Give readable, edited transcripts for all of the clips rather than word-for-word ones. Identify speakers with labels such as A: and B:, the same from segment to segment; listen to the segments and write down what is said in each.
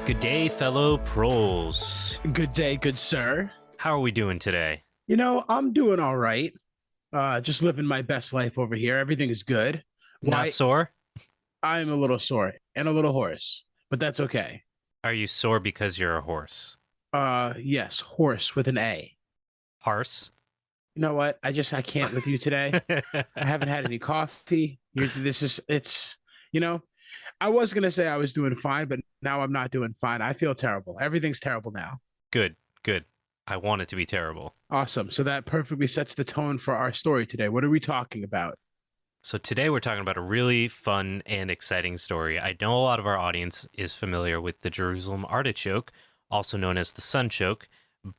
A: Good day, fellow pros.
B: Good day, good sir.
A: How are we doing today?
B: I'm doing all right. Just living my best life over here. Everything is good.
A: Not
B: Why?
A: sore?
B: I'm a little sore and a little hoarse, but that's okay.
A: Are you sore because you're a horse?
B: Yes, horse with an A.
A: Horse?
B: You know what? I can't with you today. I haven't had any coffee. It's, you know, I was gonna say I was doing fine, but now I'm not doing fine. I feel terrible. Everything's terrible now.
A: Good, good. I want it to be terrible.
B: Awesome. So that perfectly sets the tone for our story today. What are we talking about?
A: So today we're talking about a really fun and exciting story. I know a lot of our audience is familiar with the Jerusalem Artichoke, also known as the Sunchoke,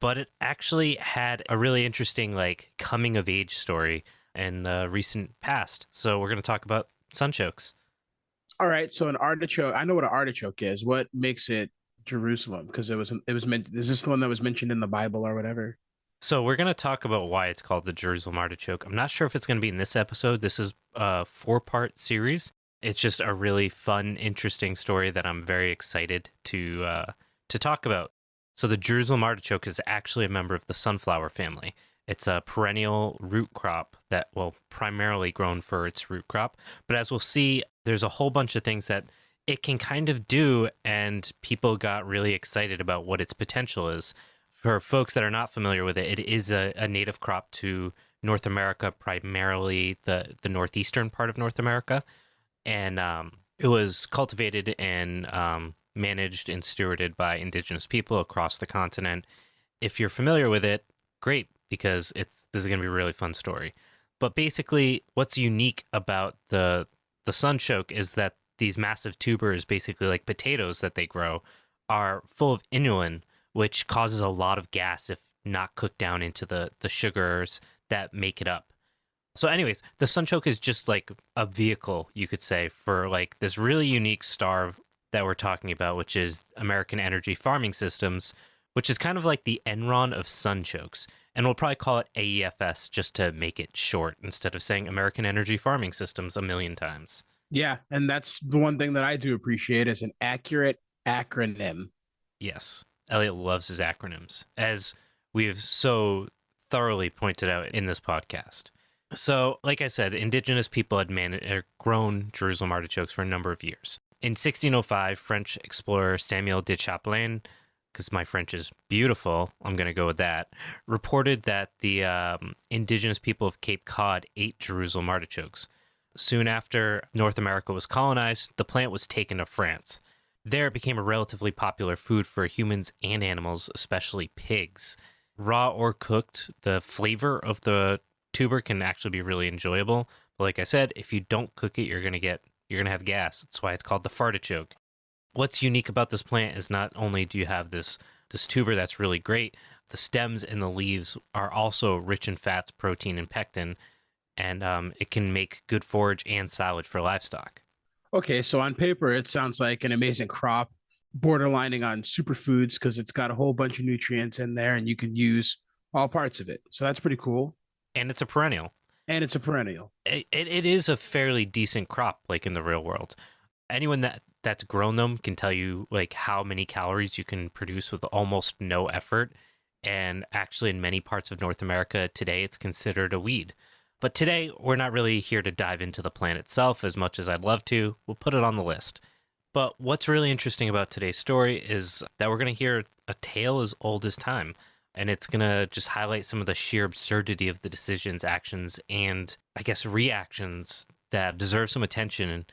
A: but it actually had a really interesting coming of age story in the recent past. So we're going to talk about sunchokes.
B: All right, so an artichoke. I know what an artichoke is. What makes it Jerusalem? Because it was meant. Is this the one that was mentioned in the Bible or whatever?
A: So we're going to talk about why it's called the Jerusalem Artichoke. I'm not sure if it's going to be in this episode. This is a 4-part series. It's just a really fun, interesting story that I'm very excited to talk about. So the Jerusalem Artichoke is actually a member of the sunflower family. It's a perennial root crop that, well, primarily grown for its root crop. But as we'll see, there's a whole bunch of things that it can kind of do, and people got really excited about what its potential is. For folks that are not familiar with it, it is a native crop to North America, primarily the northeastern part of North America. And it was cultivated and managed and stewarded by indigenous people across the continent. If you're familiar with it, great, because this is going to be a really fun story. But basically, what's unique about the sunchoke is that these massive tubers, basically like potatoes that they grow, are full of inulin, which causes a lot of gas if not cooked down into the sugars that make it up. So anyways, the sunchoke is just like a vehicle, you could say, for like this really unique star that we're talking about, which is American Energy Farming Systems, which is kind of like the Enron of sunchokes. And we'll probably call it AEFS just to make it short instead of saying American Energy Farming Systems a million times.
B: Yeah, and that's the one thing that I do appreciate is an accurate acronym.
A: Yes, Elliot loves his acronyms, as we have so thoroughly pointed out in this podcast. So, like I said, indigenous people had grown Jerusalem artichokes for a number of years. In 1605, French explorer Samuel de Champlain, because my French is beautiful, I'm going to go with that, reported that the indigenous people of Cape Cod ate Jerusalem artichokes. Soon after North America was colonized, the plant was taken to France. There, it became a relatively popular food for humans and animals, especially pigs. Raw or cooked, the flavor of the tuber can actually be really enjoyable. But like I said, if you don't cook it, you're gonna have gas. That's why it's called the fartichoke. What's unique about this plant is not only do you have this tuber that's really great, the stems and the leaves are also rich in fats, protein, and pectin, and it can make good forage and silage for livestock.
B: Okay, so on paper, it sounds like an amazing crop, borderlining on superfoods because it's got a whole bunch of nutrients in there and you can use all parts of it. So that's pretty cool.
A: And it's a perennial.
B: And it's a perennial.
A: It is a fairly decent crop, like in the real world. Anyone that's grown them can tell you like how many calories you can produce with almost no effort. And actually, in many parts of North America today, it's considered a weed. But today, we're not really here to dive into the plant itself as much as I'd love to. We'll put it on the list. But what's really interesting about today's story is that we're going to hear a tale as old as time. And it's going to just highlight some of the sheer absurdity of the decisions, actions, and I guess reactions that deserve some attention.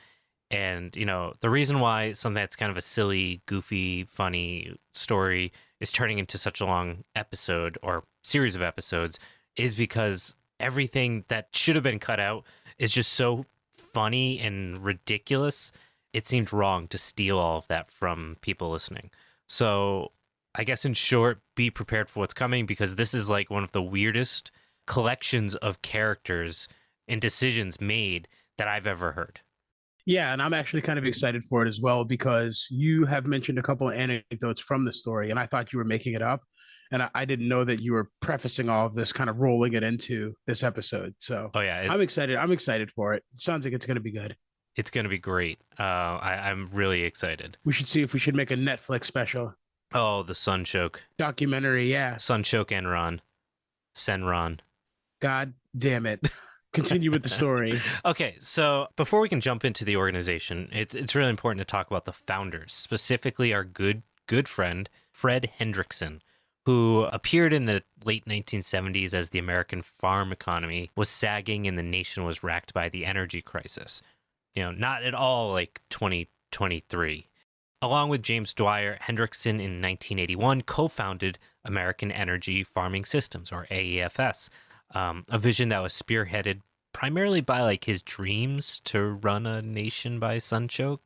A: And, the reason why something that's kind of a silly, goofy, funny story is turning into such a long episode or series of episodes is because everything that should have been cut out is just so funny and ridiculous. It seemed wrong to steal all of that from people listening. So I guess in short, be prepared for what's coming because this is like one of the weirdest collections of characters and decisions made that I've ever heard.
B: Yeah, and I'm actually kind of excited for it as well because you have mentioned a couple of anecdotes from the story, and I thought you were making it up. And I didn't know that you were prefacing all of this, kind of rolling it into this episode. So
A: Oh yeah,
B: I'm excited. I'm excited for it. Sounds like it's going to be good.
A: It's going to be great. I'm really excited.
B: We should see if we should make a Netflix special
A: Oh, the Sunchoke.
B: documentary. Yeah.
A: Sunchoke Enron. Senron.
B: God damn it. Continue with the story.
A: Okay, so before we can jump into the organization, it's really important to talk about the founders, specifically our good friend, Fred Hendrickson, who appeared in the late 1970s as the American farm economy was sagging and the nation was racked by the energy crisis. Not at all like 2023. Along with James Dwyer, Hendrickson in 1981 co-founded American Energy Farming Systems, or AEFS, a vision that was spearheaded primarily by like his dreams to run a nation by Sunchoke.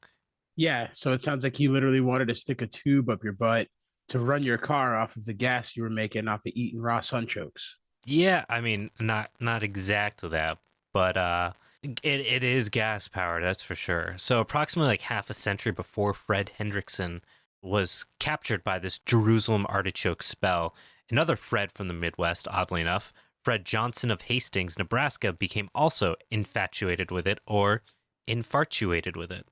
B: Yeah. So it sounds like he literally wanted to stick a tube up your butt to run your car off of the gas you were making off of eating raw sunchokes.
A: Yeah, I mean, not exactly that, but it is gas powered, that's for sure. So approximately like half a century before Fred Hendrickson was captured by this Jerusalem Artichoke spell, another Fred from the Midwest, oddly enough, Fred Johnson of Hastings, Nebraska, became also infatuated with it or infartuated with it.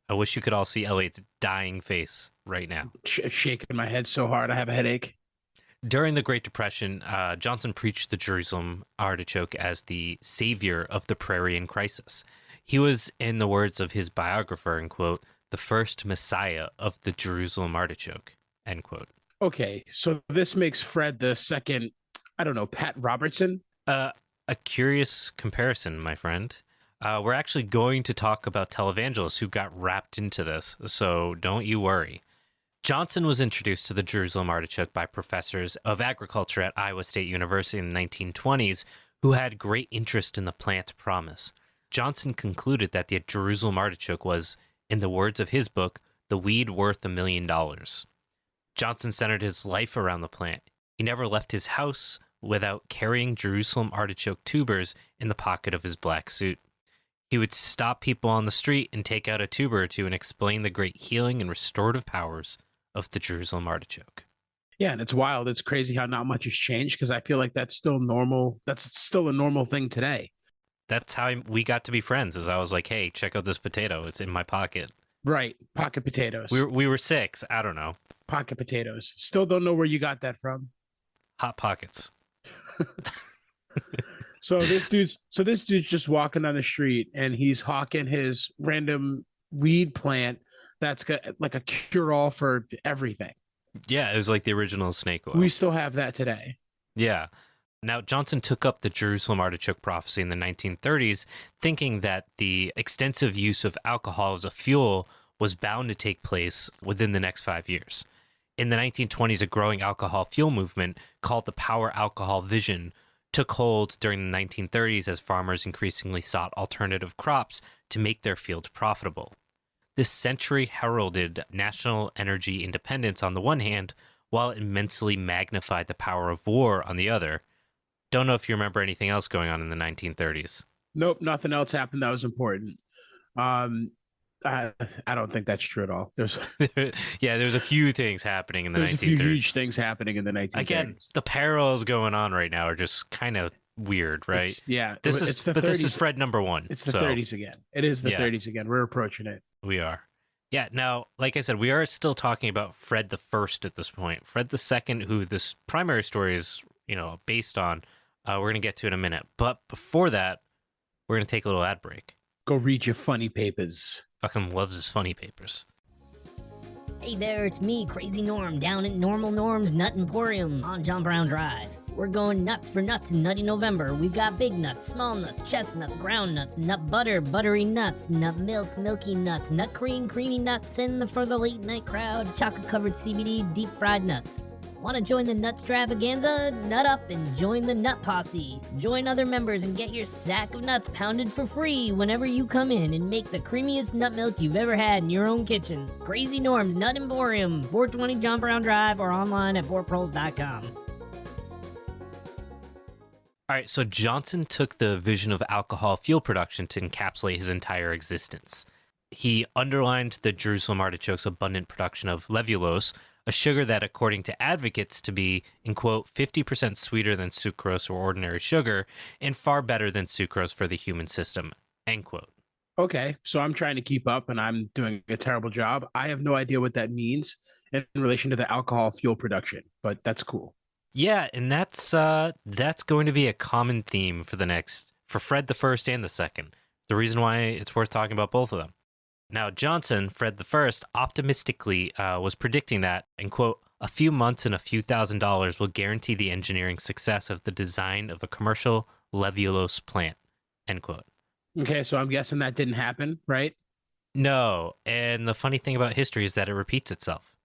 A: I wish you could all see Elliot's dying face right now.
B: Shaking my head so hard I have a headache.
A: During the Great Depression, Johnson preached the Jerusalem Artichoke as the savior of the prairie in crisis. He was, in the words of his biographer, and quote, the first messiah of the Jerusalem Artichoke, end quote.
B: Okay, so this makes Fred the second, I don't know, Pat Robertson?
A: A curious comparison, my friend. We're actually going to talk about televangelists who got wrapped into this, so don't you worry. Johnson was introduced to the Jerusalem Artichoke by professors of agriculture at Iowa State University in the 1920s who had great interest in the plant's promise. Johnson concluded that the Jerusalem Artichoke was, in the words of his book, the weed worth $1 million. Johnson centered his life around the plant. He never left his house without carrying Jerusalem Artichoke tubers in the pocket of his black suit. He would stop people on the street and take out a tuber or two and explain the great healing and restorative powers of the Jerusalem Artichoke.
B: Yeah, and it's wild. It's crazy how not much has changed because I feel like that's still normal. That's still a normal thing today.
A: That's how we got to be friends, is I was like, hey, check out this potato. It's in my pocket.
B: Right. Pocket potatoes.
A: We were 6. I don't know.
B: Pocket potatoes. Still don't know where you got that from.
A: Hot Pockets.
B: So this dude's just walking on the street and he's hawking his random weed plant that's got like a cure-all for everything.
A: Yeah, it was like the original snake oil.
B: We still have that today.
A: Yeah. Now, Johnson took up the Jerusalem Artichoke prophecy in the 1930s, thinking that the extensive use of alcohol as a fuel was bound to take place within the next 5 years. In the 1920s, a growing alcohol fuel movement called the Power Alcohol Vision took hold during the 1930s as farmers increasingly sought alternative crops to make their fields profitable. This century heralded national energy independence on the one hand, while it immensely magnified the power of war on the other. Don't know if you remember anything else going on in the 1930s.
B: Nope, nothing else happened that was important. I don't think that's true at all. There's
A: a few things happening in the 1930s.
B: There's a few huge things happening in the 1930s.
A: Again, the parallels going on right now are just kind of weird, right? This is Fred number 1.
B: It's the 30s again. It is the 30s again. We're approaching it.
A: We are. Yeah, now, like I said, we are still talking about Fred the First at this point. Fred the Second, who this primary story is, based on, we're going to get to in a minute. But before that, we're going to take a little ad break.
B: Go read your funny papers.
A: Fucking loves his funny papers.
C: Hey there, it's me, Crazy Norm, down at Normal Norm's Nut Emporium on John Brown Drive. We're going nuts for nuts in Nutty November. We've got big nuts, small nuts, chestnuts, ground nuts, nut butter, buttery nuts, nut milk, milky nuts, nut cream, creamy nuts, and for the late night crowd, chocolate-covered CBD deep fried nuts. Want to join the Nutstravaganza? Nut up and join the Nut Posse. Join other members and get your sack of nuts pounded for free whenever you come in and make the creamiest nut milk you've ever had in your own kitchen. Crazy Norm's Nut Emporium, 420 John Brown Drive, or online at fortproles.com.
A: All right, so Johnson took the vision of alcohol fuel production to encapsulate his entire existence. He underlined the Jerusalem Artichoke's abundant production of levulose, a sugar that, according to advocates, to be, in quote, 50% sweeter than sucrose or ordinary sugar, and far better than sucrose for the human system, end quote.
B: Okay, so I'm trying to keep up and I'm doing a terrible job. I have no idea what that means in relation to the alcohol fuel production, but that's cool.
A: Yeah, and that's going to be a common theme for Fred the First and the Second. The reason why it's worth talking about both of them. Now, Johnson, Fred the First, optimistically was predicting that, and quote, a few months and a few $1,000s will guarantee the engineering success of the design of a commercial levulose plant, end quote.
B: Okay, so I'm guessing that didn't happen, right?
A: No, and the funny thing about history is that it repeats itself.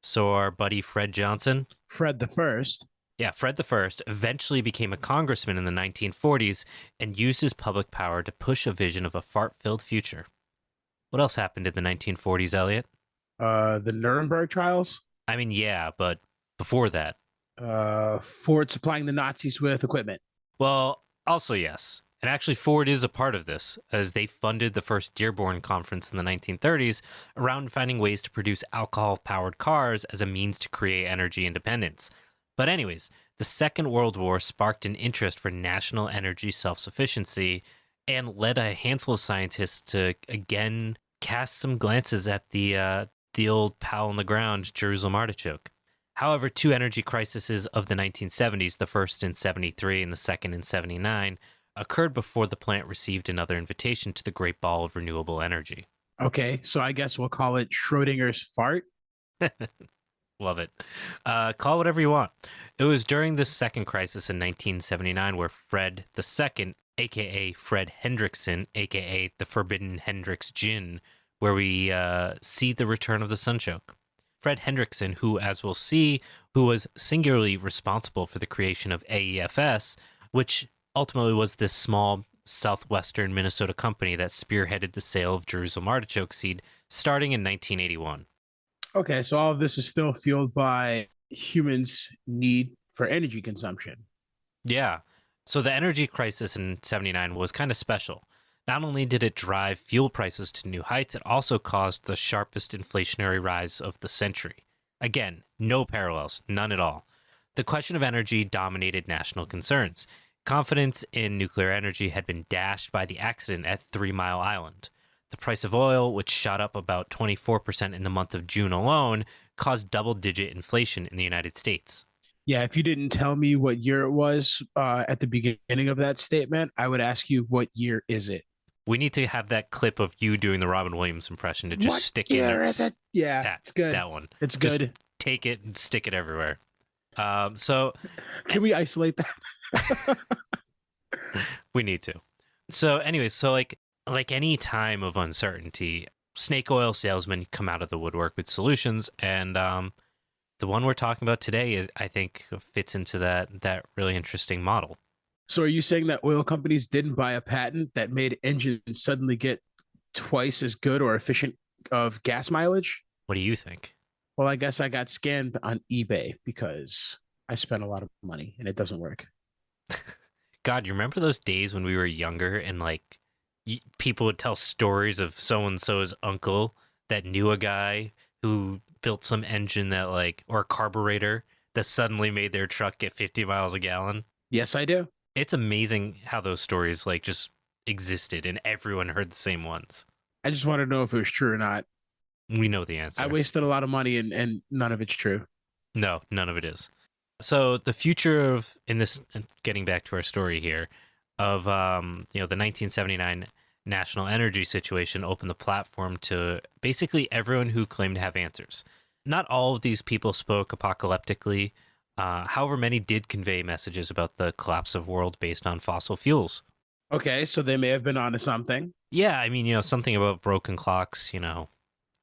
A: So our buddy Fred Johnson,
B: Fred the First.
A: yeah, Fred the First, eventually became a congressman in the 1940s and used his public power to push a vision of a fart-filled future. What else happened in the 1940s, Elliot?
B: The Nuremberg trials.
A: I mean, yeah, but before that.
B: Ford supplying the Nazis with equipment.
A: Well, also yes. And actually, Ford is a part of this, as they funded the first Dearborn Conference in the 1930s around finding ways to produce alcohol-powered cars as a means to create energy independence. But anyways, the Second World War sparked an interest for national energy self-sufficiency and led a handful of scientists to, again, cast some glances at the old pal on the ground, Jerusalem Artichoke. However, two energy crises of the 1970s, the first in 73 and the second in 79, occurred before the plant received another invitation to the Great Ball of Renewable Energy.
B: Okay, so I guess we'll call it Schrodinger's fart.
A: Love it. Call it whatever you want. It was during this second crisis in 1979 where Fred II, a.k.a. Fred Hendrickson, a.k.a. the Forbidden Hendrix Gin, where we see the return of the Sunchoke. Fred Hendrickson, who, as we'll see, who was singularly responsible for the creation of AEFS, which ultimately was this small southwestern Minnesota company that spearheaded the sale of Jerusalem artichoke seed starting in 1981.
B: Okay, so all of this is still fueled by humans' need for energy consumption.
A: Yeah. So the energy crisis in 79 was kind of special. Not only did it drive fuel prices to new heights, it also caused the sharpest inflationary rise of the century. Again, no parallels, none at all. The question of energy dominated national concerns. Confidence in nuclear energy had been dashed by the accident at 3 Mile Island. The price of oil, which shot up about 24% in the month of June alone, caused double-digit inflation in the United States.
B: Yeah, if you didn't tell me what year it was at the beginning of that statement, I would ask you, what year is it?
A: We need to have that clip of you doing the Robin Williams impression to just stick in there.
B: What year is it? Yeah, it's good.
A: That one.
B: It's
A: Just
B: good.
A: take it and stick it everywhere. So
B: Can we isolate that?
A: we need to. So anyways, so like any time of uncertainty, snake oil salesmen come out of the woodwork with solutions, and the one we're talking about today is, I think, fits into that really interesting model.
B: So are you saying that oil companies didn't buy a patent that made engines suddenly get twice as good or efficient of gas mileage?
A: What do you think?
B: Well, I guess I got scammed on eBay because I spent a lot of money and it doesn't work.
A: God, you remember those days when we were younger and like people would tell stories of so-and-so's uncle that knew a guy who built some engine that or a carburetor that suddenly made their truck get 50 miles a gallon?
B: Yes, I do.
A: It's amazing how those stories just existed and everyone heard the same ones.
B: I just want to know if it was true or not.
A: We know the answer.
B: I wasted a lot of money and none of it's true.
A: No, none of it is. So the future of, in this, getting back to our story here, of the 1979 national energy situation opened the platform to basically everyone who claimed to have answers. Not all of these people spoke apocalyptically. However, many did convey messages about the collapse of world based on fossil fuels.
B: Okay, so they may have been onto something.
A: Yeah, I mean, something about broken clocks,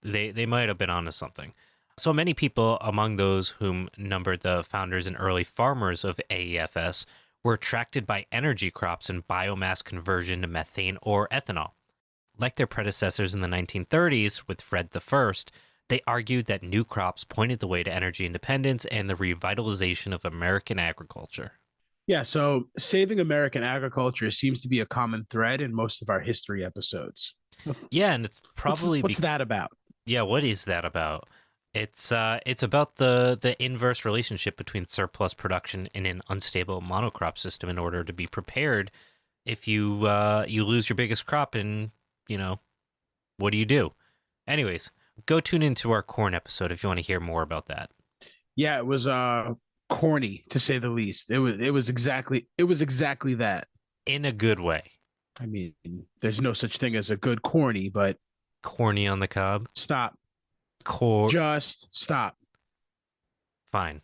A: they might have been onto something. So many people, among those whom numbered the founders and early farmers of AEFS, were attracted by energy crops and biomass conversion to methane or ethanol. Like their predecessors in the 1930s with Fred I, they argued that new crops pointed the way to energy independence and the revitalization of American agriculture.
B: Yeah, so saving American agriculture seems to be a common thread in most of our history episodes.
A: Yeah, and it's probably...
B: What's that about?
A: Yeah, what is that about? It's about the inverse relationship between surplus production and an unstable monocrop system in order to be prepared if you lose your biggest crop in what do you do? Anyways, go tune into our corn episode if you want to hear more about that.
B: Yeah, it was corny to say the least. It was exactly that.
A: In a good way.
B: I mean, there's no such thing as a good corny, but
A: Corny on the cob.
B: stop. Just stop.
A: Fine.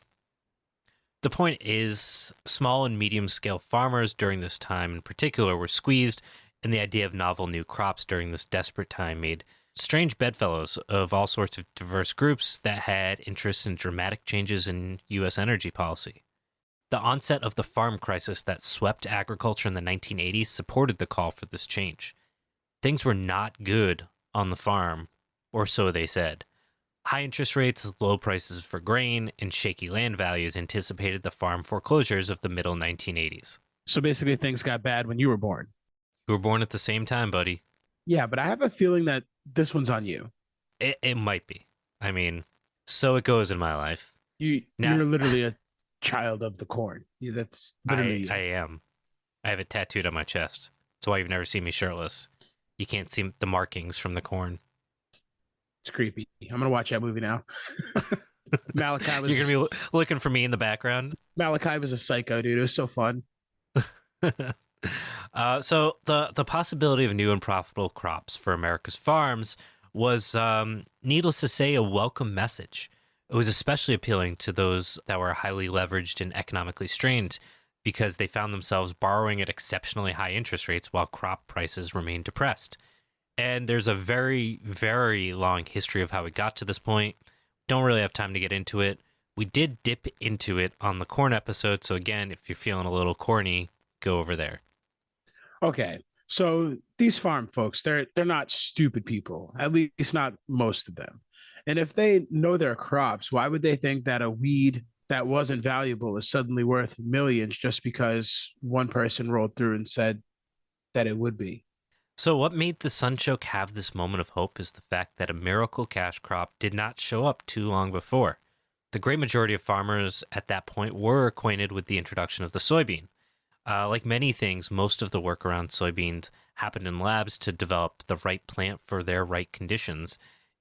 A: The point is, small and medium scale farmers during this time in particular were squeezed, and the idea of novel new crops during this desperate time made strange bedfellows of all sorts of diverse groups that had interests in dramatic changes in U.S. energy policy. The onset of the farm crisis that swept agriculture in the 1980s supported the call for this change. Things were not good on the farm, or so they said. High interest rates, low prices for grain, and shaky land values anticipated the farm foreclosures of the middle 1980s.
B: So basically, things got bad when you were born.
A: You were born at the same time, buddy.
B: Yeah, but I have a feeling that this one's on you.
A: It might be. I mean, so it goes in my life.
B: You're literally a child of the corn. That's literally
A: I am. I have it tattooed on my chest. That's why you've never seen me shirtless. You can't see the markings from the corn.
B: It's creepy. I'm gonna watch that movie now. Malachi was.
A: You're gonna be looking for me in the background.
B: Malachi was a psycho, dude. It was so fun.
A: So the possibility of new and profitable crops for America's farms was, needless to say, a welcome message. It was especially appealing to those that were highly leveraged and economically strained because they found themselves borrowing at exceptionally high interest rates while crop prices remained depressed. And there's a very, very long history of how we got to this point. Don't really have time to get into it. We did dip into it on the corn episode. So again, if you're feeling a little corny, go over there.
B: Okay. So these farm folks, they're not stupid people, at least not most of them. And if they know their crops, why would they think that a weed that wasn't valuable is suddenly worth millions just because one person rolled through and said that it would be?
A: So what made the sunchoke have this moment of hope is the fact that a miracle cash crop did not show up too long before. The great majority of farmers at that point were acquainted with the introduction of the soybean. Like many things, most of the work around soybeans happened in labs to develop the right plant for their right conditions.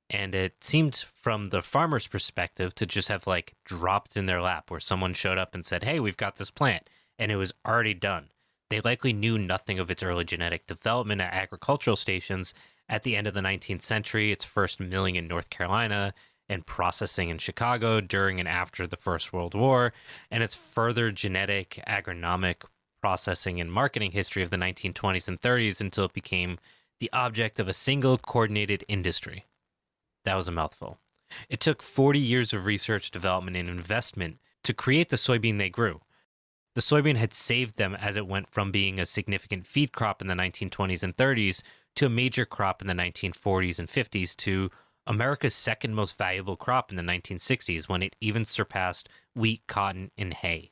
A: And it seemed from the farmer's perspective to just have dropped in their lap where someone showed up and said, hey, we've got this plant. And it was already done. They likely knew nothing of its early genetic development at agricultural stations at the end of the 19th century, its first milling in North Carolina, and processing in Chicago during and after the First World War, and its further genetic, agronomic, processing, and marketing history of the 1920s and 30s until it became the object of a single coordinated industry. That was a mouthful. It took 40 years of research, development, and investment to create the soybean they grew. The soybean had saved them as it went from being a significant feed crop in the 1920s and 30s to a major crop in the 1940s and 50s to America's second most valuable crop in the 1960s when it even surpassed wheat, cotton, and hay.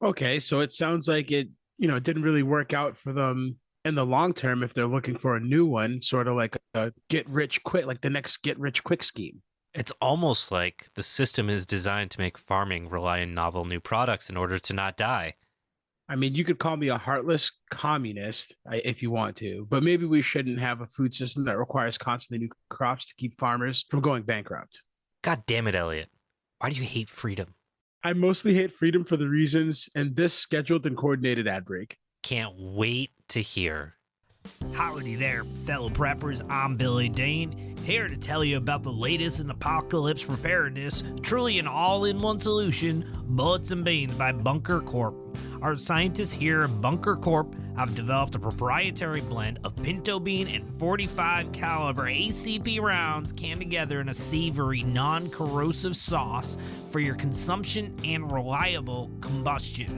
B: Okay, so it sounds like it didn't really work out for them in the long term if they're looking for a new one, sort of like a get rich quick, like the next get rich quick scheme.
A: It's almost like the system is designed to make farming rely on novel new products in order to not die.
B: I mean, you could call me a heartless communist if you want to, but maybe we shouldn't have a food system that requires constantly new crops to keep farmers from going bankrupt.
A: God damn it, Elliot. Why do you hate freedom?
B: I mostly hate freedom for the reasons in this scheduled and coordinated ad break.
A: Can't wait to hear.
D: Howdy there, fellow preppers. I'm Billy Dane, here to tell you about the latest in apocalypse preparedness, truly an all-in-one solution, Bullets and Beans by Bunker Corp. Our scientists here at Bunker Corp have developed a proprietary blend of pinto bean and 45 caliber ACP rounds canned together in a savory, non-corrosive sauce for your consumption and reliable combustion.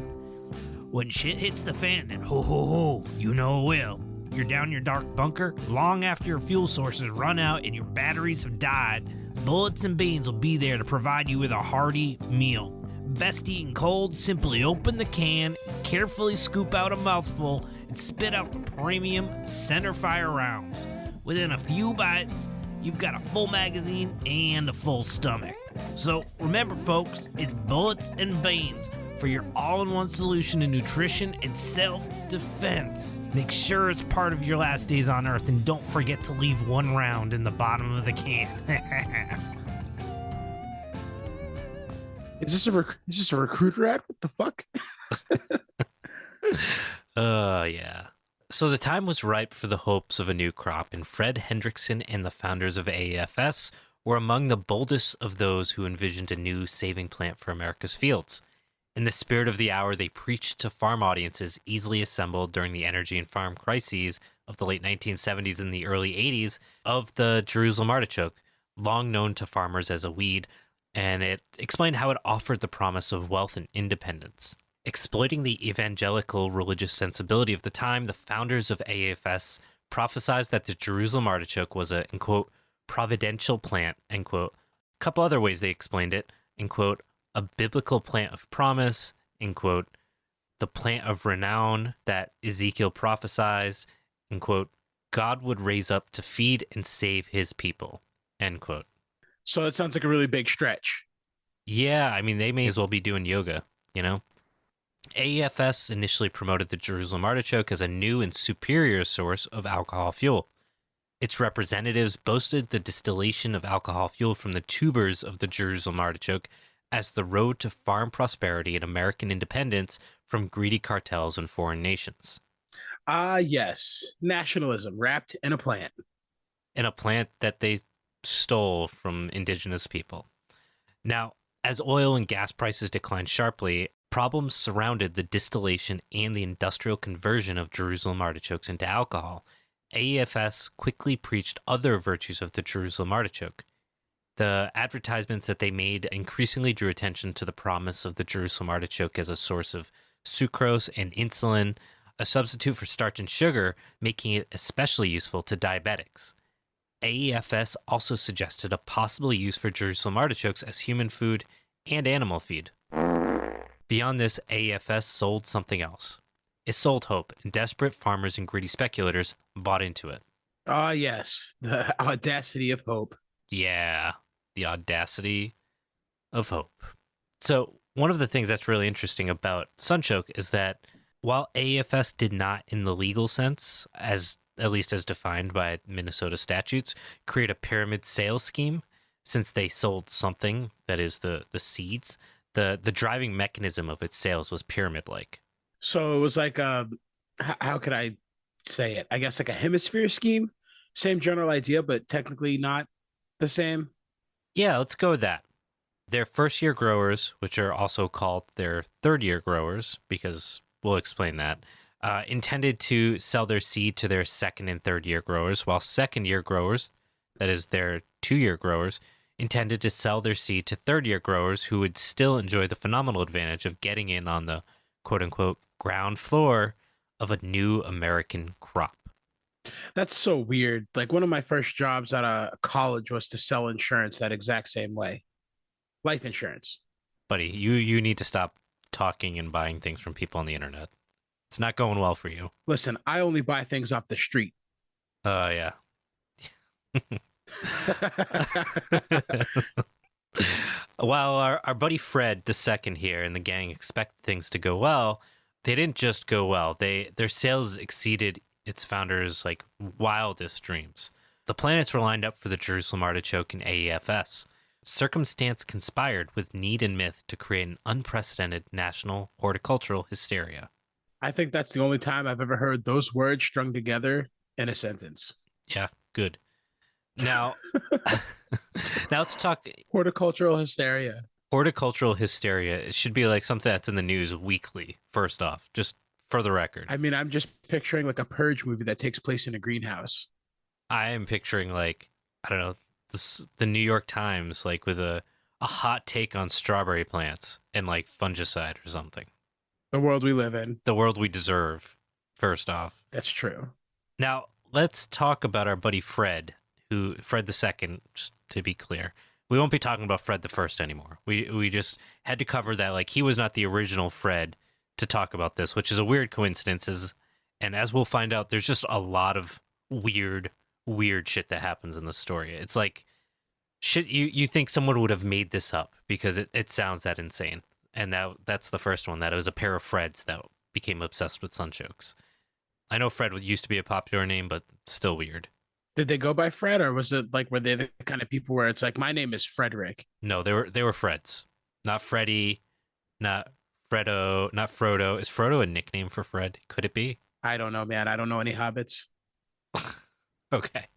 D: When shit hits the fan, then ho ho ho, you know it will. You're down your dark bunker, long after your fuel sources run out and your batteries have died, Bullets and Beans will be there to provide you with a hearty meal. Best eaten cold, simply open the can, carefully scoop out a mouthful, and spit out the premium centerfire rounds. Within a few bites, you've got a full magazine and a full stomach. So remember folks, it's Bullets and Beans for your all-in-one solution to nutrition and self-defense. Make sure it's part of your last days on Earth, and don't forget to leave 1 round in the bottom of the can.
B: Is this a recruiter ad? What the fuck?
A: Yeah. So the time was ripe for the hopes of a new crop, and Fred Hendrickson and the founders of AAFS were among the boldest of those who envisioned a new saving plant for America's fields. In the spirit of the hour, they preached to farm audiences easily assembled during the energy and farm crises of the late 1970s and the early 80s of the Jerusalem artichoke, long known to farmers as a weed, and it explained how it offered the promise of wealth and independence. Exploiting the evangelical religious sensibility of the time, the founders of AAFS prophesied that the Jerusalem artichoke was a, in quote, providential plant, end quote. A couple other ways they explained it, end quote, a biblical plant of promise, end quote, the plant of renown that Ezekiel prophesied, end quote, God would raise up to feed and save his people, end quote.
B: So it sounds like a really big stretch.
A: Yeah, I mean, they may as well be doing yoga, you know? AEFS initially promoted the Jerusalem artichoke as a new and superior source of alcohol fuel. Its representatives boasted the distillation of alcohol fuel from the tubers of the Jerusalem artichoke as the road to farm prosperity and American independence from greedy cartels and foreign nations.
B: Yes. Nationalism wrapped in a plant.
A: In a plant that they stole from indigenous people. Now, as oil and gas prices declined sharply, problems surrounded the distillation and the industrial conversion of Jerusalem artichokes into alcohol. AEFS quickly preached other virtues of the Jerusalem artichoke. The advertisements that they made increasingly drew attention to the promise of the Jerusalem artichoke as a source of sucrose and insulin, a substitute for starch and sugar, making it especially useful to diabetics. AEFS also suggested a possible use for Jerusalem artichokes as human food and animal feed. Beyond this, AEFS sold something else. It sold hope, and desperate farmers and greedy speculators bought into it.
B: Ah, yes. The audacity of hope.
A: Yeah, the audacity of hope. So one of the things that's really interesting about sunchoke is that while AEFS did not, in the legal sense, as at least as defined by Minnesota statutes, create a pyramid sales scheme, since they sold something, that is the seeds, the driving mechanism of its sales was pyramid-like.
B: So it was like how could I say it? I guess like a hemisphere scheme. Same general idea, but technically not the same.
A: Yeah, let's go with that. Their first-year growers, which are also called their third-year growers, because we'll explain that, intended to sell their seed to their second and third-year growers, while second-year growers, that is their 2-year growers, intended to sell their seed to third-year growers who would still enjoy the phenomenal advantage of getting in on the quote-unquote ground floor of a new American crop.
B: That's so weird. Like one of my first jobs out of college was to sell insurance that exact same way. Life insurance.
A: Buddy, you need to stop talking and buying things from people on the internet. It's not going well for you.
B: Listen, I only buy things off the street.
A: Yeah. While our buddy Fred II here and the gang expect things to go well, they didn't just go well. Their sales exceeded its founders' like wildest dreams. The planets were lined up for the Jerusalem artichoke and AEFS. Circumstance conspired with need and myth to create an unprecedented national horticultural hysteria.
B: I think that's the only time I've ever heard those words strung together in a sentence.
A: Yeah, good. Now, now let's talk
B: Horticultural hysteria.
A: horticultural hysteria. It should be like something that's in the news weekly, first off, just for the record.
B: I mean, I'm just picturing like a Purge movie that takes place in a greenhouse.
A: I am picturing like, I don't know, the New York Times, like with a hot take on strawberry plants and like fungicide or something.
B: The world we live in.
A: The world we deserve, first off.
B: That's true.
A: Now, let's talk about our buddy Fred II, just to be clear. We won't be talking about Fred I anymore. We just had to cover that, like, he was not the original Fred to talk about this, which is a weird coincidence. And as we'll find out, there's just a lot of weird shit that happens in the story. It's like shit you think someone would have made this up because it sounds that insane. and that's the first one. That it was a pair of Freds that became obsessed with sunchokes. I know Fred used to be a popular name, but it's still weird.
B: Did they go by Fred, or was it like were they the kind of people where it's like my name is Frederick?
A: No, they were Freds, not Freddy, not Fredo, not Frodo. Is Frodo a nickname for Fred? Could it be?
B: I don't know, man. I don't know any hobbits.
A: Okay.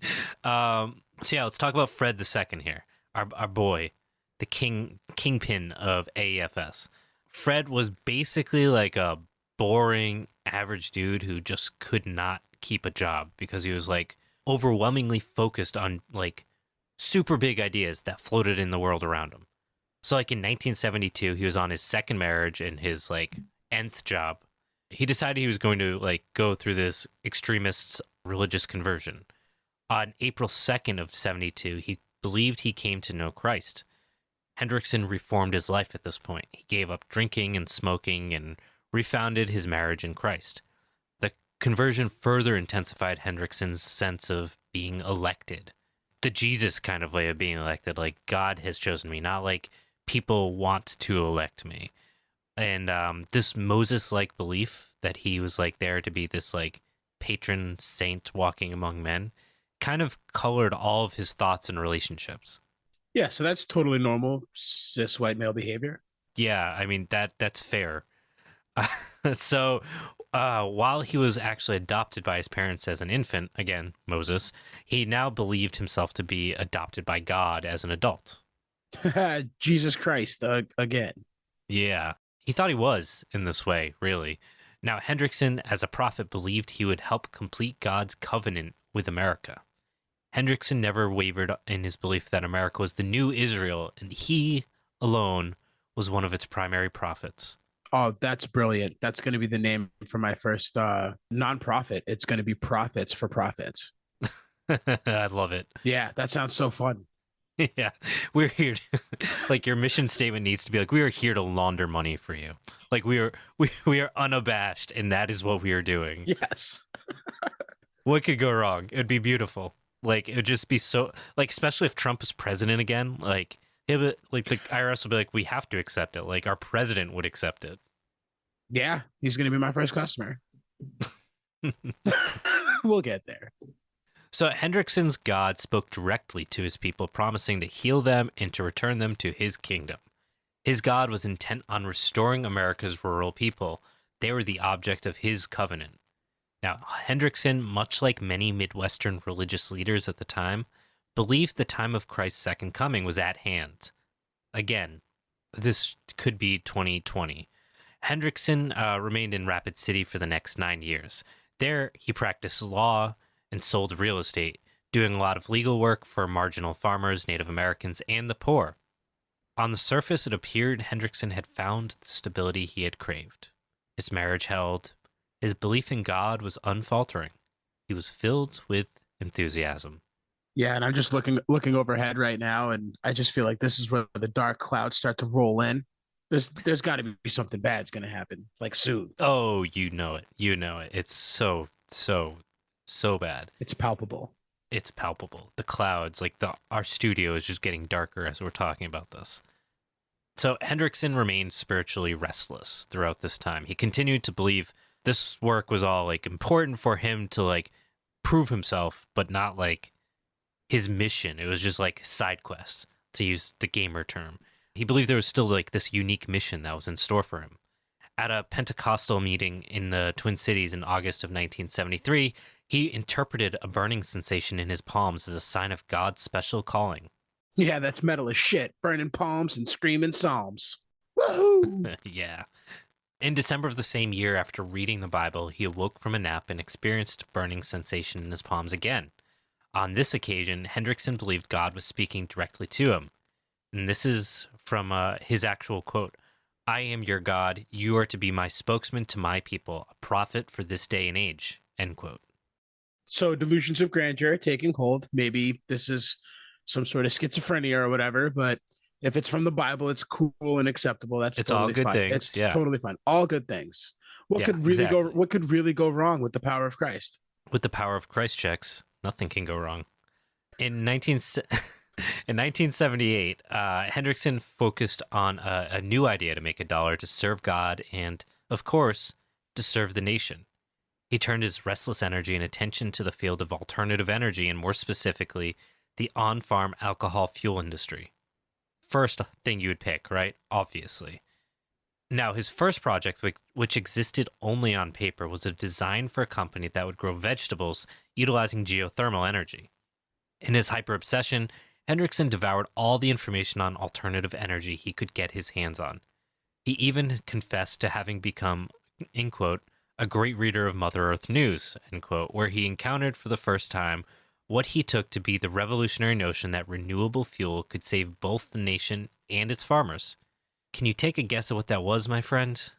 A: So yeah, let's talk about Fred the Second here. Our boy, the kingpin of AEFS. Fred was basically like a boring average dude who just could not keep a job because he was like overwhelmingly focused on like super big ideas that floated in the world around him. So like in 1972, he was on his second marriage and his like nth job. He decided he was going to like go through this extremist religious conversion. On April 2nd of 72, he believed he came to know Christ. Hendrickson reformed his life at this point. He gave up drinking and smoking and refounded his marriage in Christ. The conversion further intensified Hendrickson's sense of being elected. The Jesus kind of way of being elected, like God has chosen me, not like people want to elect me. And this Moses-like belief that he was like there to be this like patron saint walking among men kind of colored all of his thoughts and relationships.
B: Yeah, so that's totally normal cis white male behavior.
A: Yeah, I mean that's fair. So while he was actually adopted by his parents as an infant, again, Moses, he now believed himself to be adopted by God as an adult.
B: Jesus Christ, again.
A: Yeah, he thought he was in this way, really. Now, Hendrickson, as a prophet, believed he would help complete God's covenant with America. Hendrickson never wavered in his belief that America was the new Israel, and he alone was one of its primary prophets.
B: Oh, that's brilliant. That's going to be the name for my first nonprofit. It's going to be Prophets for Profits.
A: I love it.
B: Yeah, that sounds so fun.
A: Yeah, we're here. Like your mission statement needs to be like, we are here to launder money for you. Like we are unabashed, and that is what we are doing.
B: Yes.
A: What could go wrong? It'd be beautiful. Like it would just be so like, especially if Trump is president again. Like like the IRS would be like, we have to accept it. Like our president would accept it.
B: Yeah, he's going to be my first customer. We'll get there.
A: So Hendrickson's God spoke directly to his people, promising to heal them and to return them to his kingdom. His God was intent on restoring America's rural people. They were the object of his covenant. Now, Hendrickson, much like many Midwestern religious leaders at the time, believed the time of Christ's second coming was at hand. Again, this could be 2020. Hendrickson remained in Rapid City for the next 9 years. There, he practiced law and sold real estate, doing a lot of legal work for marginal farmers, Native Americans, and the poor. On the surface, it appeared Hendrickson had found the stability he had craved. His marriage held. His belief in God was unfaltering. He was filled with enthusiasm.
B: Yeah, and I'm just looking overhead right now, and I just feel like this is where the dark clouds start to roll in. There's got to be something bad's going to happen, like soon.
A: Oh, you know it. You know it. It's so bad.
B: It's palpable.
A: It's palpable. The clouds, like our studio is just getting darker as we're talking about this. So Hendrickson remained spiritually restless throughout this time. He continued to believe this work was all like important for him to like prove himself, but not like his mission. It was just like side quests, to use the gamer term. He believed there was still like this unique mission that was in store for him. At a Pentecostal meeting in the Twin Cities in August of 1973, he interpreted a burning sensation in his palms as a sign of God's special calling.
B: Yeah, that's metal as shit. Burning palms and screaming psalms. Woohoo!
A: Yeah. In December of the same year, after reading the Bible, he awoke from a nap and experienced a burning sensation in his palms again. On this occasion, Hendrickson believed God was speaking directly to him. And this is from his actual quote. "I am your God. You are to be my spokesman to my people, a prophet for this day and age." End quote.
B: So delusions of grandeur taking hold. Maybe this is some sort of schizophrenia or whatever, but if it's from the Bible, it's cool and acceptable. It's totally
A: all good
B: fine.
A: things.
B: It's
A: yeah.
B: totally fine. All good things. What could really go wrong with the power of Christ?
A: With the power of Christ checks, nothing can go wrong. In In 1978, Hendrickson focused on a new idea to make a dollar to serve God and, of course, to serve the nation. He turned his restless energy and attention to the field of alternative energy and, more specifically, the on-farm alcohol fuel industry. First thing you would pick, right? Obviously. Now, his first project, which existed only on paper, was a design for a company that would grow vegetables utilizing geothermal energy. In his hyper-obsession, Hendrickson devoured all the information on alternative energy he could get his hands on. He even confessed to having become, in quote, a great reader of Mother Earth news, end quote, where he encountered for the first time what he took to be the revolutionary notion that renewable fuel could save both the nation and its farmers. Can you take a guess at what that was, my friend?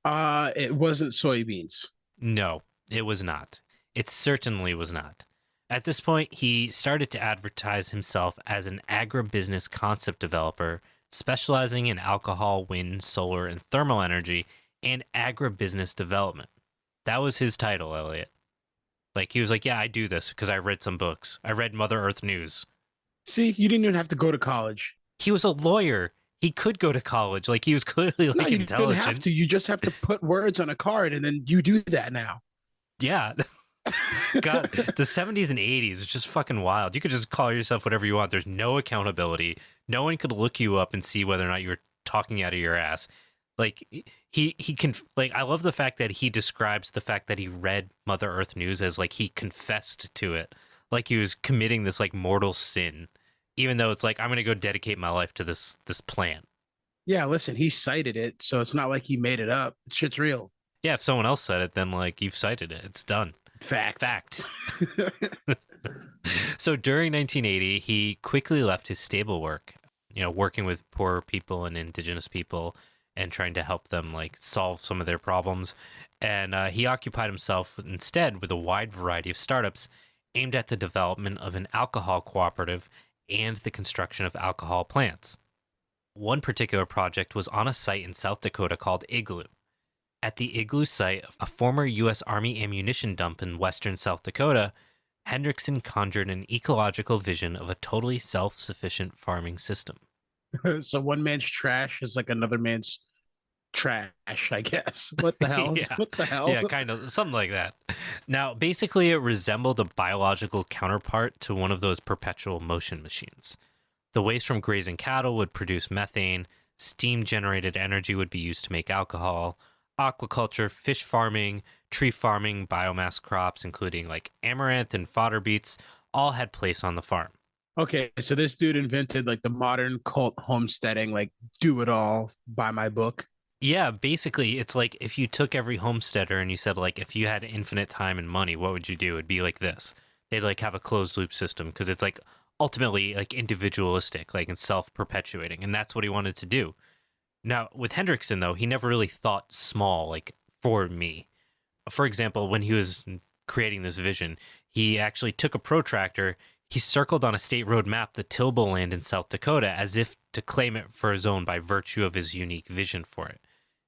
B: It wasn't soybeans.
A: No, it was not. It certainly was not. At this point, he started to advertise himself as an agribusiness concept developer, specializing in alcohol, wind, solar, and thermal energy, and agribusiness development. That was his title, Elliot. Like, he was like, yeah, I do this because I read some books. I read Mother Earth News.
B: See, you didn't even have to go to college.
A: He was a lawyer. He could go to college. Like, he was clearly, like,
B: No, you
A: intelligent.
B: didn't have to. You just have to put words on a card, and then you do that now.
A: Yeah. God, the 70s and 80s is just fucking wild. You could just call yourself whatever you want. There's no accountability. No one could look you up and see whether or not you were talking out of your ass. Like, he can, like, I love the fact that he describes the fact that he read Mother Earth News as, like, he confessed to it. Like, he was committing this, like, mortal sin, even though it's like, I'm going to go dedicate my life to this plant.
B: Yeah, listen, he cited it, so it's not like he made it up. Shit's real.
A: Yeah, if someone else said it, then, like, you've cited it. It's done.
B: Fact.
A: So during 1980, he quickly left his stable work, working with poor people and indigenous people and trying to help them, like, solve some of their problems. And he occupied himself instead with a wide variety of startups aimed at the development of an alcohol cooperative and the construction of alcohol plants. One particular project was on a site in South Dakota called Igloo. At the Igloo site, a former U.S. Army ammunition dump in western South Dakota, Hendrickson conjured an ecological vision of a totally self-sufficient farming system.
B: So one man's trash is like another man's trash, I guess. What the hell?
A: Yeah.
B: What the hell?
A: Yeah, kind of, something like that. Now, basically, it resembled a biological counterpart to one of those perpetual motion machines. The waste from grazing cattle would produce methane, steam-generated energy would be used to make alcohol, aquaculture, fish farming, tree farming, biomass crops, including like amaranth and fodder beets, all had place on the farm.
B: Okay, so this dude invented like the modern cult homesteading, like do it all, buy my book.
A: Yeah, basically, it's like if you took every homesteader and you said, like, if you had infinite time and money, what would you do? It'd be like this. They'd like have a closed loop system because it's like ultimately like individualistic, like and self-perpetuating, and that's what he wanted to do. Now, with Hendrickson, though, he never really thought small, like, for me. For example, when he was creating this vision, he actually took a protractor, he circled on a state road map the tillable land in South Dakota as if to claim it for his own by virtue of his unique vision for it.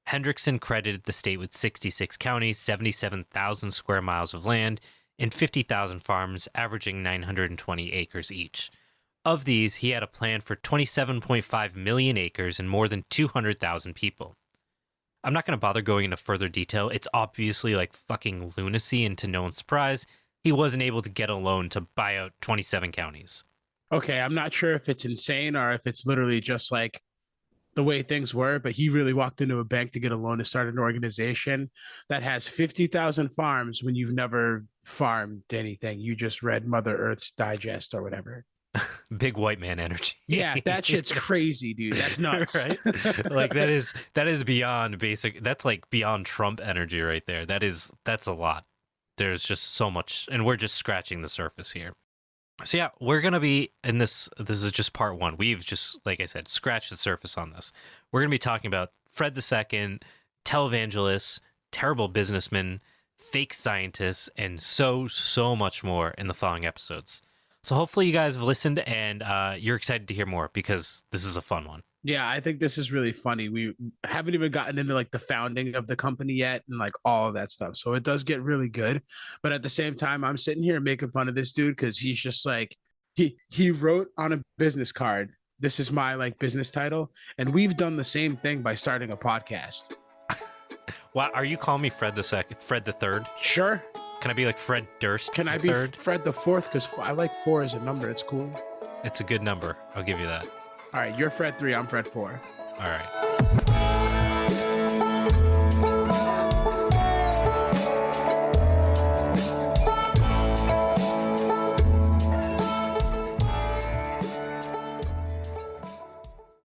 A: Hendrickson credited the state with 66 counties, 77,000 square miles of land, and 50,000 farms, averaging 920 acres each. Of these, he had a plan for 27.5 million acres and more than 200,000 people. I'm not going to bother going into further detail. It's obviously like fucking lunacy, and to no one's surprise, he wasn't able to get a loan to buy out 27 counties.
B: Okay, I'm not sure if it's insane or if it's literally just like the way things were, but he really walked into a bank to get a loan to start an organization that has 50,000 farms when you've never farmed anything. You just read Mother Earth's Digest or whatever.
A: Big white man energy.
B: Yeah, that shit's crazy, dude. That's nuts.
A: Right? Like that is beyond basic. That's like beyond Trump energy right there. That's a lot. There's just so much, and we're just scratching the surface here. So yeah, we're going to be in this is just part one. We've just, like I said, scratched the surface on this. We're going to be talking about Fred II, televangelists, terrible businessmen, fake scientists, and so much more in the following episodes. So hopefully you guys have listened and you're excited to hear more because this is a fun one.
B: Yeah, I think this is really funny. We haven't even gotten into like the founding of the company yet and like all of that stuff. So it does get really good. But at the same time, I'm sitting here making fun of this dude because he's just like, He wrote on a business card, "This is my like business title," and we've done the same thing by starting a podcast.
A: Wow, are you calling me Fred the Third?
B: Sure.
A: Can I be like Fred Durst?
B: Can I
A: the
B: be
A: third?
B: Fred the Fourth? Because I like 4 as a number. It's cool.
A: It's a good number. I'll give you that.
B: All right, you're Fred 3. I'm Fred 4.
A: All right.